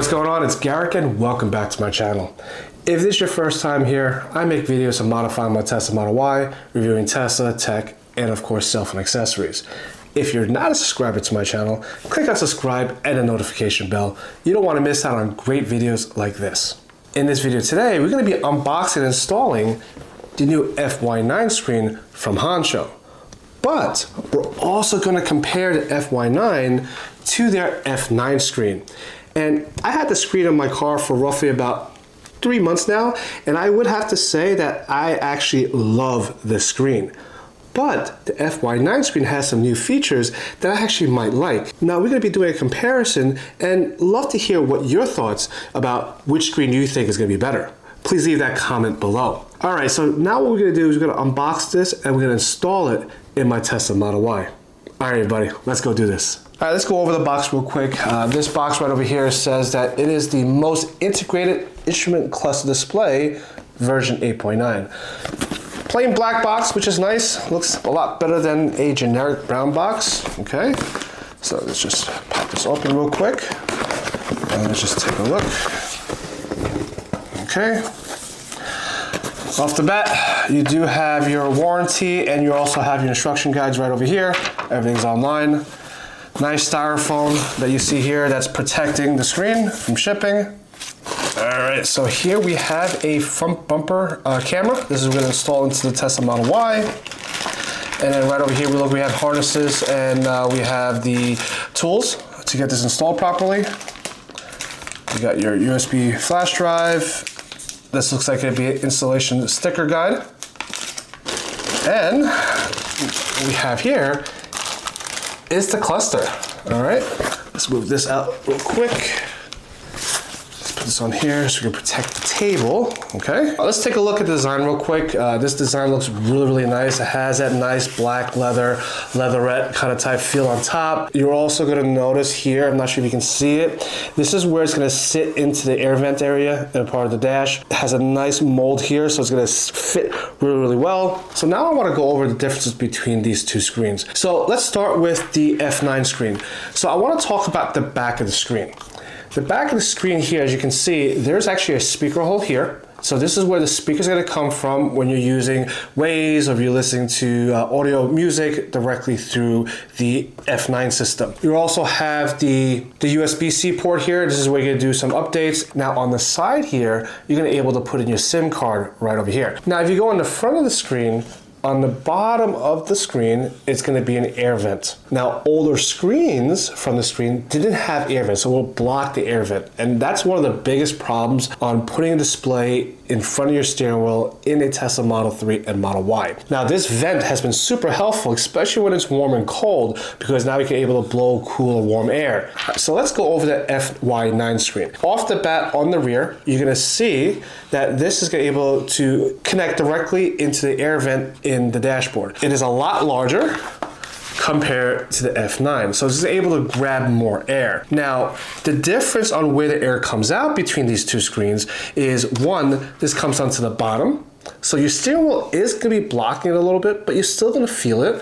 what's going on? It's Garrick and welcome back to my channel. If this is your first time here, I make videos of modifying my Tesla Model Y, reviewing Tesla, tech, and of course cell phone accessories. If you're not a subscriber to my channel, click on subscribe and the notification bell. You don't want to miss out on great videos like this. In this video today, we're going to be unboxing and installing the new FY9 screen from Honcho. But we're also going to compare the FY9 to their F9 screen. And I had the screen on my car for roughly about 3 months now, and I would have to say that I actually love this screen. But the FY9 screen has some new features that I actually might like. Now we're going to be doing a comparison and love to hear what your thoughts about which screen you think is going to be better. Please leave that comment below. Alright, so now what we're going to do is we're going to unbox this and we're going to install it in my Tesla Model Y. Alright everybody, let's go do this. Alright, let's go over the box real quick. This box right over here says that it is the most integrated instrument cluster display version 8.9. Plain black box, which is nice. Looks a lot better than a generic brown box. Okay, so let's just pop this open real quick. And let's just take a look. Okay. Off the bat, you do have your warranty and you also have your instruction guides right over here. Everything's online. Nice styrofoam that you see here that's protecting the screen from shipping. Alright, so here we have a front bumper camera. This is going to install into the Tesla Model Y. And then right over here we have harnesses and we have the tools to get this installed properly. You got your USB flash drive. This looks like it'd be an installation sticker guide. And what we have here is the cluster. Alright, let's move this out real quick. This on here so we can protect the table. Okay, let's take a look at the design real quick. This design looks really nice. It has that nice black leatherette kind of type feel on top. You're also going to notice here, I'm not sure if you can see it, this is where it's going to sit into the air vent area and part of the dash. It has a nice mold here, so it's going to fit really well. So now I want to go over the differences between these two screens. So let's start with the F9 screen. So I want to talk about the back of the screen. The back of the screen here, as you can see, there's actually a speaker hole here. So this is where the speaker's going to come from when you're using Waze or if you're listening to audio music directly through the F9 system. You also have the USB-C port here. This is where you're going to do some updates. Now on the side here, you're going to be able to put in your SIM card right over here. Now if you go on the front of the screen, on the bottom of the screen, it's going to be an air vent. Now, older screens from the screen didn't have air vents, so we'll block the air vent. And that's one of the biggest problems on putting a display in front of your steering wheel in a Tesla Model 3 and Model Y. Now, this vent has been super helpful, especially when it's warm and cold, because now you can be able to blow cool or warm air. So let's go over the FY9 screen. Off the bat on the rear, you're going to see that this is going to be able to connect directly into the air vent in the dashboard. It is a lot larger compared to the F9, so it's able to grab more air. Now, the difference on where the air comes out between these two screens is, one, this comes onto the bottom, so your steering wheel is going to be blocking it a little bit, but you're still going to feel it.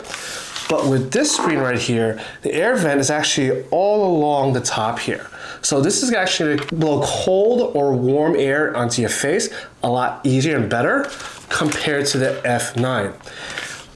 But with this screen right here, the air vent is actually all along the top here. So this is actually going to blow cold or warm air onto your face a lot easier and better compared to the F9.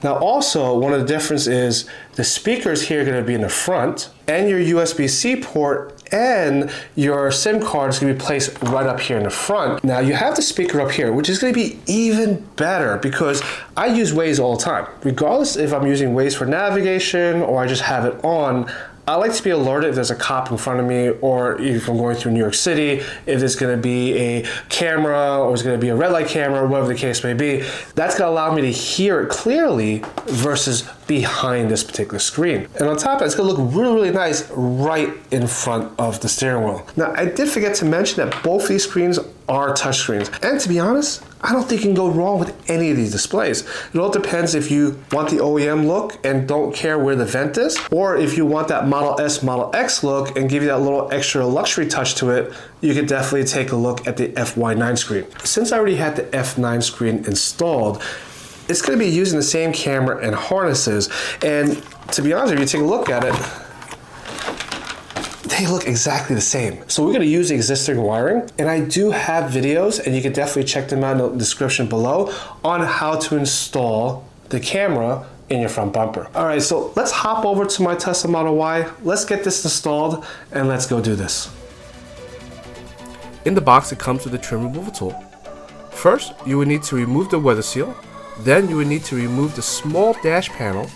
Now also, one of the differences is the speakers here are going to be in the front, and your USB-C port and your SIM card is going to be placed right up here in the front. Now you have the speaker up here, which is going to be even better because I use Waze all the time. Regardless if I'm using Waze for navigation or I just have it on, I like to be alerted if there's a cop in front of me, or if I'm going through New York City, if there's going to be a camera or it's going to be a red light camera, whatever the case may be. That's going to allow me to hear it clearly versus behind this particular screen. And on top of it, it's going to look really nice right in front of the steering wheel. Now, I did forget to mention that both these screens are touchscreens. And to be honest, I don't think you can go wrong with any of these displays. It all depends if you want the OEM look and don't care where the vent is, or if you want that Model S, Model X look and give you that little extra luxury touch to it, you could definitely take a look at the FY9 screen. Since I already had the F9 screen installed, it's going to be using the same camera and harnesses. And to be honest, if you take a look at it, they look exactly the same. So we're gonna use the existing wiring, and I do have videos, and you can definitely check them out in the description below on how to install the camera in your front bumper. All right, so let's hop over to my Tesla Model Y. Let's get this installed, and let's go do this. In the box, it comes with a trim removal tool. First, you would need to remove the weather seal. Then you would need to remove the small dash panel,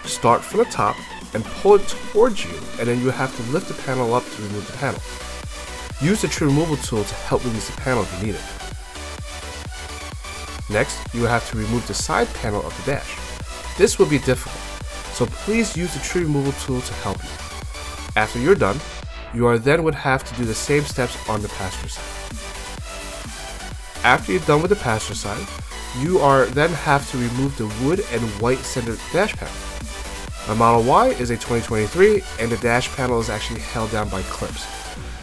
start from the top, and pull it towards you, and then you have to lift the panel up to remove the panel. Use the trim removal tool to help release the panel if you need it. Next, you will have to remove the side panel of the dash. This will be difficult, so please use the trim removal tool to help you. After you're done, you then would have to do the same steps on the passenger side. After you're done with the passenger side, you then have to remove the wood and white center dash panel. My Model Y is a 2023 and the dash panel is actually held down by clips.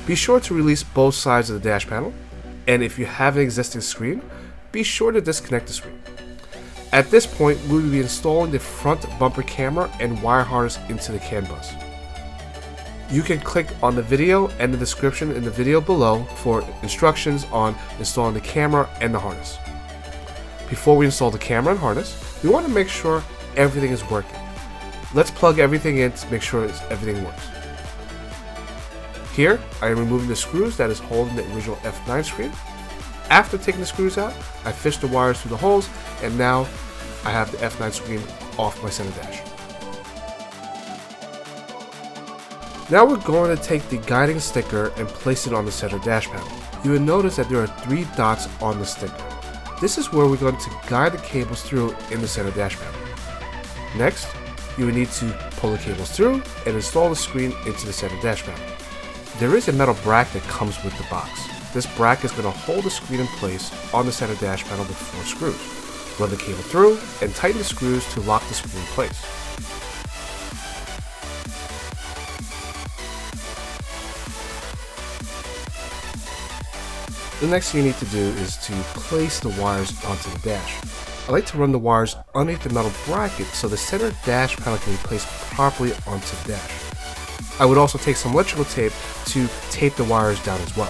Be sure to release both sides of the dash panel, and if you have an existing screen, be sure to disconnect the screen. At this point, we will be installing the front bumper camera and wire harness into the CAN bus. You can click on the video and the description in the video below for instructions on installing the camera and the harness. Before we install the camera and harness, we want to make sure everything is working. Let's plug everything in to make sure everything works. Here, I am removing the screws that is holding the original F9 screen. After taking the screws out, I fished the wires through the holes, and now I have the F9 screen off my center dash. Now we're going to take the guiding sticker and place it on the center dash panel. You will notice that there are 3 dots on the sticker. This is where we're going to guide the cables through in the center dash panel. Next, you will need to pull the cables through and install the screen into the center dash panel. There is a metal bracket that comes with the box. This bracket is going to hold the screen in place on the center dash panel with 4 screws. Run the cable through and tighten the screws to lock the screen in place. The next thing you need to do is to place the wires onto the dash. I like to run the wires underneath the metal bracket so the center dash panel can be placed properly onto the dash. I would also take some electrical tape to tape the wires down as well.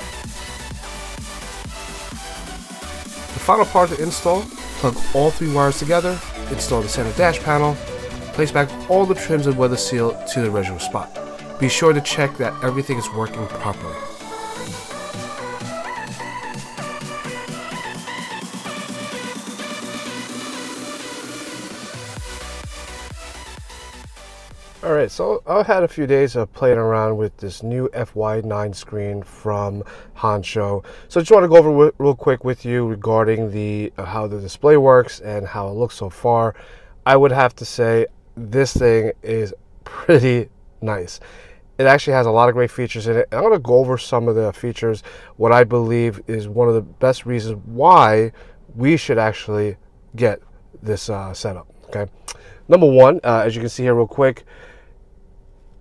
The final part of the install, plug all 3 wires together, install the center dash panel, place back all the trims and weather seal to the original spot. Be sure to check that everything is working properly. Alright, so I've had a few days of playing around with this new FY9 screen from Honcho. So I just want to go over real quick with you regarding the how the display works and how it looks so far. I would have to say this thing is pretty nice. It actually has a lot of great features in it. I'm going to go over some of the features, what I believe is one of the best reasons why we should actually get this setup. Okay, number one, as you can see here real quick,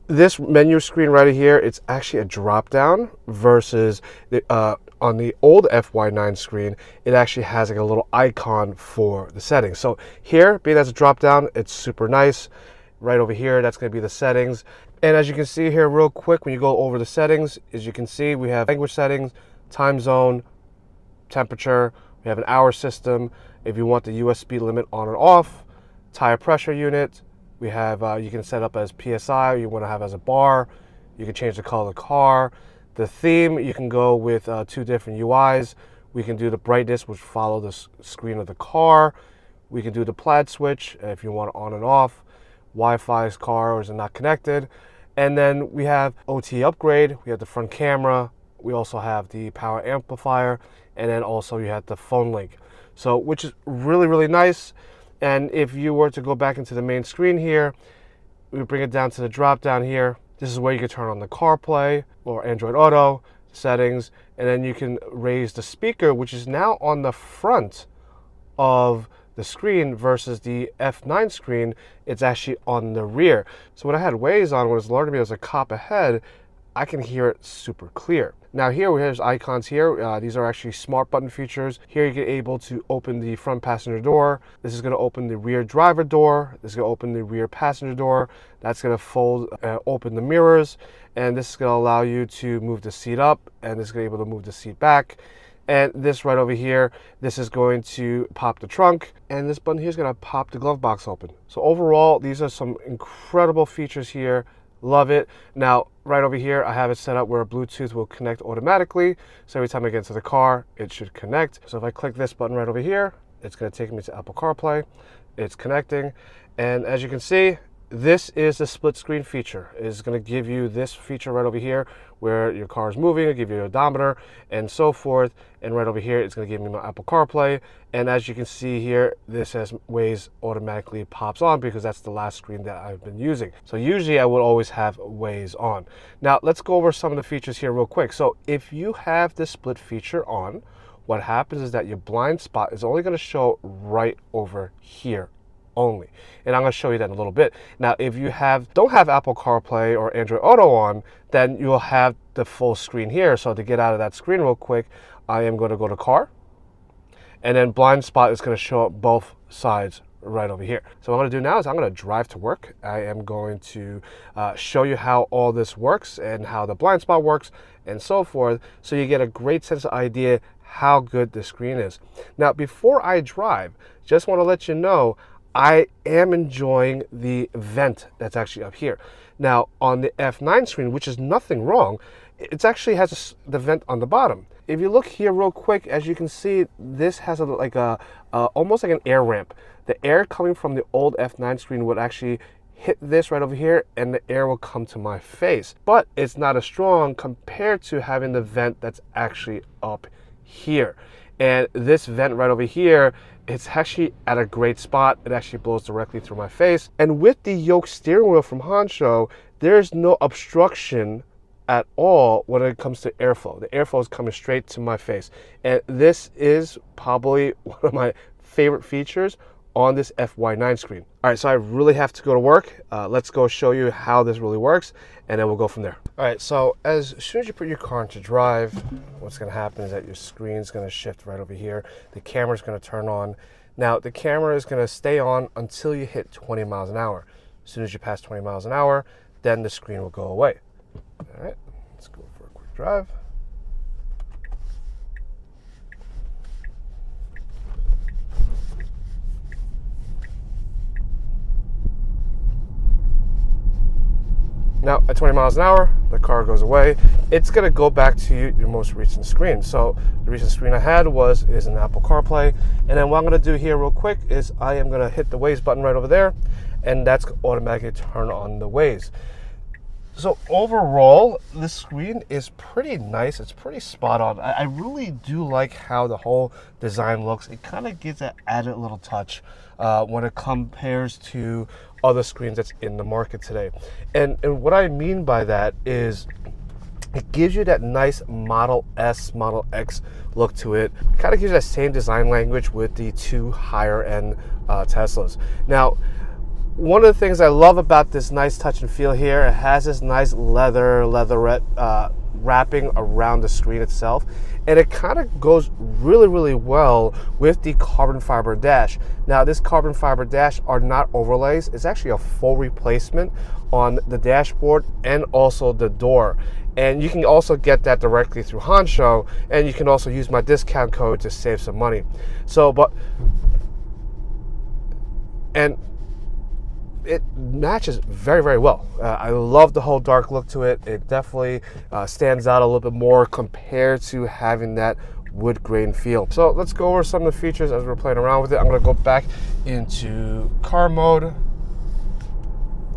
this menu screen right here, it's actually a drop down versus on the old FY9 screen, it actually has like a little icon for the settings. So here, being as a drop down, it's super nice. Right over here, that's going to be the settings. And as you can see here real quick, when you go over the settings, as you can see, we have language settings, time zone, temperature, we have an hour system, if you want the US speed limit on and off, tire pressure unit. We have, you can set up as PSI, you want to have as a bar. You can change the color of the car. The theme, you can go with 2 different UIs. We can do the brightness, which follow the screen of the car. We can do the plaid switch if you want on and off. Wi-Fi's car, or is it not connected? And then we have OT upgrade. We have the front camera. We also have the power amplifier. And then also you have the phone link. So, which is really, really nice. And if you were to go back into the main screen here, we bring it down to the drop down here. This is where you can turn on the CarPlay or Android Auto settings, and then you can raise the speaker, which is now on the front of the screen versus the F9 screen. It's actually on the rear. So when I had Waze on, when it was alerting me as a cop ahead, I can hear it super clear. Now here's icons here. These are actually smart button features. Here you're able to open the front passenger door. This is going to open the rear driver door. This is going to open the rear passenger door. That's going to fold, open the mirrors. And this is going to allow you to move the seat up, and this is going to be able to move the seat back. And this right over here, this is going to pop the trunk, and this button here is going to pop the glove box open. So overall, these are some incredible features here. Love it. Now, right over here, I have it set up where Bluetooth will connect automatically. So every time I get into the car, it should connect. So if I click this button right over here, it's going to take me to Apple CarPlay. It's connecting. And as you can see, this is the split screen feature. It's going to give you this feature right over here where your car is moving. It'll give you your odometer and so forth. And right over here, it's going to give me my Apple CarPlay. And as you can see here, this says Waze automatically pops on because that's the last screen that I've been using. So usually I would always have Waze on. Now let's go over some of the features here real quick. So if you have the split feature on, what happens is that your blind spot is only going to show right over here only. And I'm going to show you that in a little bit. Now, if you don't have Apple CarPlay or Android Auto on, then you'll have the full screen here. So to get out of that screen real quick, I am going to go to car, and then blind spot is going to show up both sides right over here. So what I'm going to do now is I'm going to drive to work. I am going to show you how all this works and how the blind spot works and so forth, so you get a great sense of idea how good the screen is. Now, before I drive, just want to let you know, I am enjoying the vent that's actually up here. Now, on the F9 screen, which is nothing wrong, it actually has the vent on the bottom. If you look here real quick, as you can see, this has almost like an air ramp. The air coming from the old F9 screen would actually hit this right over here, and the air will come to my face. But it's not as strong compared to having the vent that's actually up here. And this vent right over here, it's actually at a great spot. It actually blows directly through my face. And with the yoke steering wheel from Honcho, there's no obstruction at all when it comes to airflow. The airflow is coming straight to my face. And this is probably one of my favorite features on this FY9 screen. All right, so I really have to go to work. Let's go show you how this really works, and then we'll go from there. All right, so as soon as you put your car into drive, what's gonna happen is that your screen's gonna shift right over here. The camera's gonna turn on. Now, the camera is gonna stay on until you hit 20 miles an hour. As soon as you pass 20 miles an hour, then the screen will go away. All right, let's go for a quick drive. Now, at 20 miles an hour, the car goes away. It's gonna go back to your most recent screen. So the recent screen I had is an Apple CarPlay. And then what I'm gonna do here real quick is I am gonna hit the Waze button right over there, and that's automatically turn on the Waze. So overall, the screen is pretty nice. It's pretty spot on. I really do like how the whole design looks. It kind of gives that added little touch when it compares to other screens that's in the market today. And what I mean by that is it gives you that nice Model S, Model X look to it. It kind of gives you that same design language with the two higher end Teslas. Now, one of the things I love about this nice touch and feel here, it has this nice leatherette wrapping around the screen itself, and it kind of goes really well with the carbon fiber dash. Now, this carbon fiber dash are not overlays. It's actually a full replacement on the dashboard and also the door. And you can also get that directly through Honcho, and you can also use my discount code to save some money. And it matches very well. I love the whole dark look to it. It definitely stands out a little bit more compared to having that wood grain feel. So let's go over some of the features as we're playing around with it. I'm gonna go back into car mode.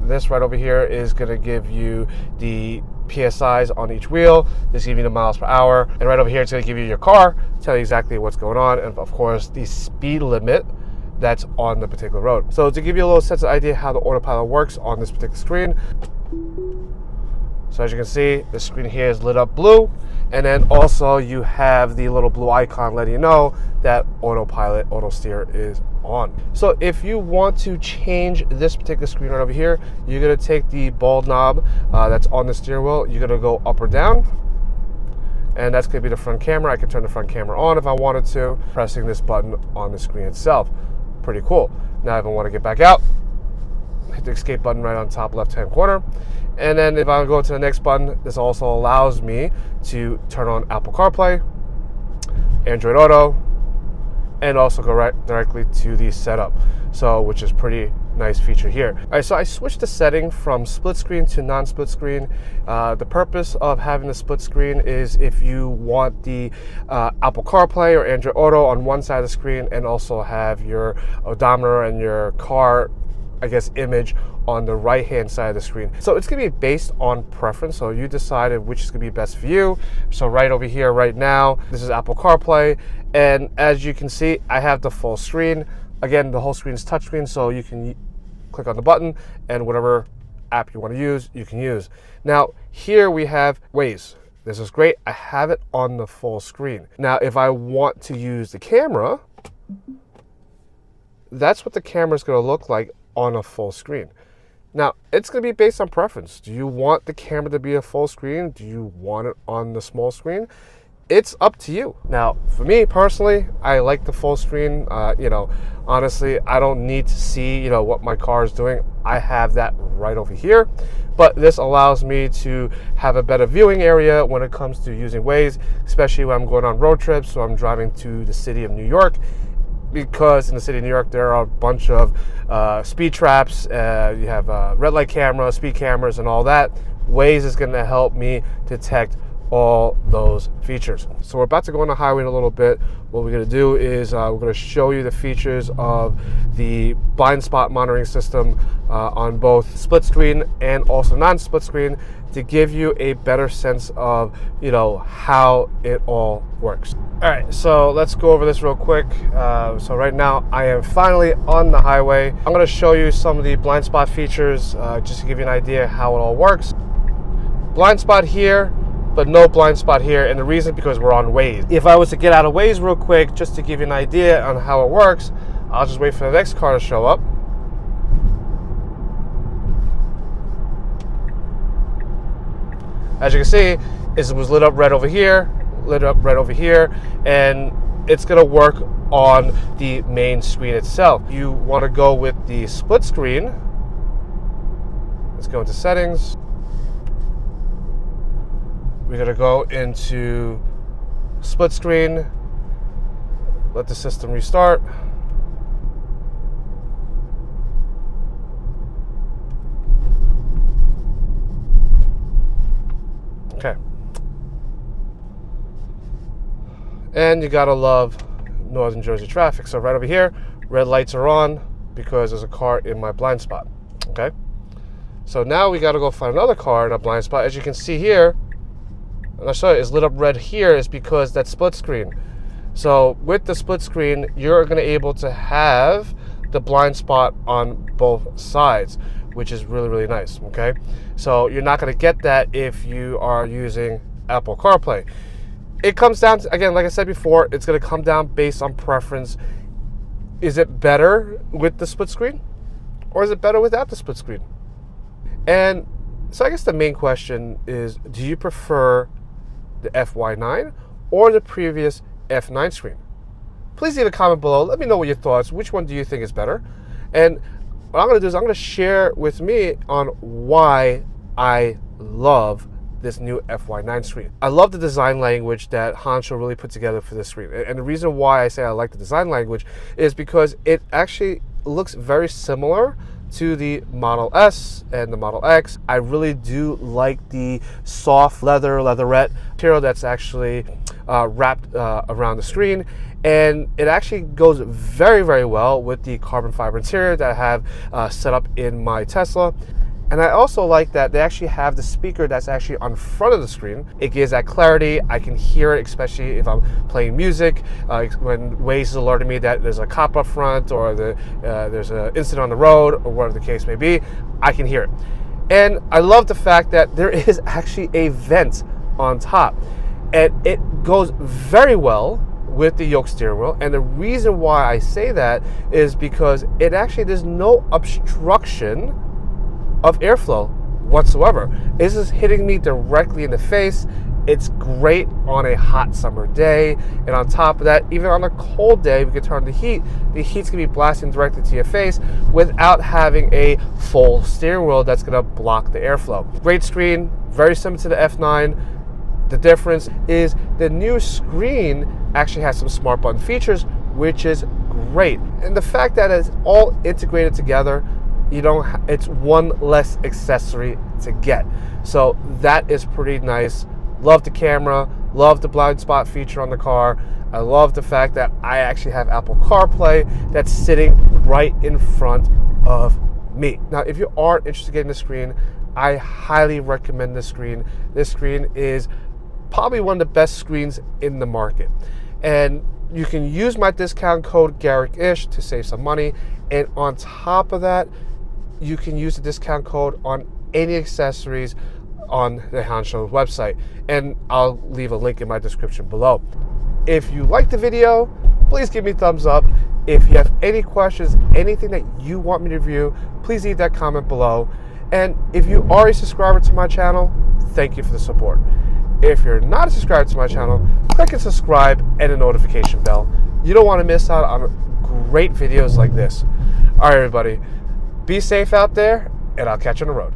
This right over here is gonna give you the PSIs on each wheel. This gives you the miles per hour. And right over here, it's gonna give you your car, tell you exactly what's going on, and of course, the speed limit that's on the particular road. So to give you a little sense of idea how the autopilot works on this particular screen. So as you can see, the screen here is lit up blue, and then also you have the little blue icon letting you know that autopilot, auto steer is on. So if you want to change this particular screen right over here, you're gonna take the ball knob that's on the steering wheel, you're gonna go up or down, and that's going to be the front camera. I can turn the front camera on if I wanted to, pressing this button on the screen itself. Pretty cool. Now if I want to get back out, hit the escape button right on top left-hand corner. And then if I go to the next button, this also allows me to turn on Apple CarPlay, Android Auto, and also go right directly to the setup. So, which is pretty nice feature here. All right, so I switched the setting from split screen to non-split screen. The purpose of having the split screen is if you want the Apple CarPlay or Android Auto on one side of the screen and also have your odometer and your car, I guess, image on the right hand side of the screen. So it's gonna be based on preference, so you decided which is gonna be best for you. So right over here right now, this is Apple CarPlay, and as you can see, I have the full screen. Again, the whole screen is touchscreen, so you can click on the button and whatever app you want to use, you can use. Now here we have Waze. This is great. I have it on the full screen. Now if I want to use the camera, that's what the camera is going to look like on a full screen. Now, it's going to be based on preference. Do you want the camera to be a full screen? Do you want it on the small screen? It's up to you. Now, for me personally, I like the full screen. You know, honestly, I don't need to see, you know, what my car is doing. I have that right over here. But this allows me to have a better viewing area when it comes to using Waze, especially when I'm going on road trips, so I'm driving to the city of New York. Because in the city of New York, there are a bunch of speed traps. You have red light cameras, speed cameras, and all that. Waze is going to help me detect all those features. So we're about to go on the highway in a little bit. What we're going to do is we're going to show you the features of the blind spot monitoring system on both split screen and also non-split screen to give you a better sense of, you know, how it all works. All right, so let's go over this real quick. So right now I am finally on the highway. I'm going to show you some of the blind spot features just to give you an idea how it all works. Blind spot here, but no blind spot here, and the reason because we're on Waze. If I was to get out of Waze real quick, just to give you an idea on how it works, I'll just wait for the next car to show up. As you can see, it was lit up red over here, lit up red over here, and it's gonna work on the main screen itself. You wanna go with the split screen. Let's go into settings. We're gonna go into split screen, let the system restart. Okay. And you gotta love Northern Jersey traffic. So right over here, red lights are on because there's a car in my blind spot, okay? So now we gotta go find another car in a blind spot. As you can see here, and I'll show you, it's lit up red here is because that's split screen. So with the split screen, you're gonna able to have the blind spot on both sides, which is really, really nice, okay? So you're not gonna get that if you are using Apple CarPlay. It comes down to, again, like I said before, it's gonna come down based on preference. Is it better with the split screen? Or is it better without the split screen? And so I guess the main question is, do you prefer the FY9 or the previous F9 screen? Please leave a comment below. Let me know what your thoughts. Which one do you think is better? And what I'm going to do is I'm going to share with me on why I love this new FY9 screen. I love the design language that Honcho really put together for this screen. And the reason why I say I like the design language is because it actually looks very similar to the Model S and the Model X. I really do like the soft leatherette material that's actually wrapped around the screen, and it actually goes very, very well with the carbon fiber interior that I have set up in my Tesla. And I also like that they actually have the speaker that's actually on front of the screen. It gives that clarity. I can hear it, especially if I'm playing music. When Waze is alerting me that there's a cop up front or there's an incident on the road or whatever the case may be, I can hear it. And I love the fact that there is actually a vent on top. And it goes very well with the yoke steering wheel. And the reason why I say that is because it actually, there's no obstruction of airflow whatsoever. This is hitting me directly in the face. It's great on a hot summer day, and on top of that, even on a cold day, we can turn the heat. The heat's gonna be blasting directly to your face without having a full steering wheel that's gonna block the airflow. Great screen, very similar to the F9. The difference is the new screen actually has some smart button features, which is great. And the fact that it's all integrated together, it's one less accessory to get. So that is pretty nice. Love the camera, love the blind spot feature on the car. I love the fact that I actually have Apple CarPlay that's sitting right in front of me. Now, if you are interested in getting the screen, I highly recommend this screen. This screen is probably one of the best screens in the market. And you can use my discount code GARRICK-ish to save some money. And on top of that, you can use the discount code on any accessories on the Hanshow website, and I'll leave a link in my description below. If you like the video, please give me a thumbs up. If you have any questions, anything that you want me to review, please leave that comment below. And if you are a subscriber to my channel, thank you for the support. If you're not a subscriber to my channel, click and subscribe and the notification bell. You don't want to miss out on great videos like this. All right, everybody, be safe out there, and I'll catch you on the road.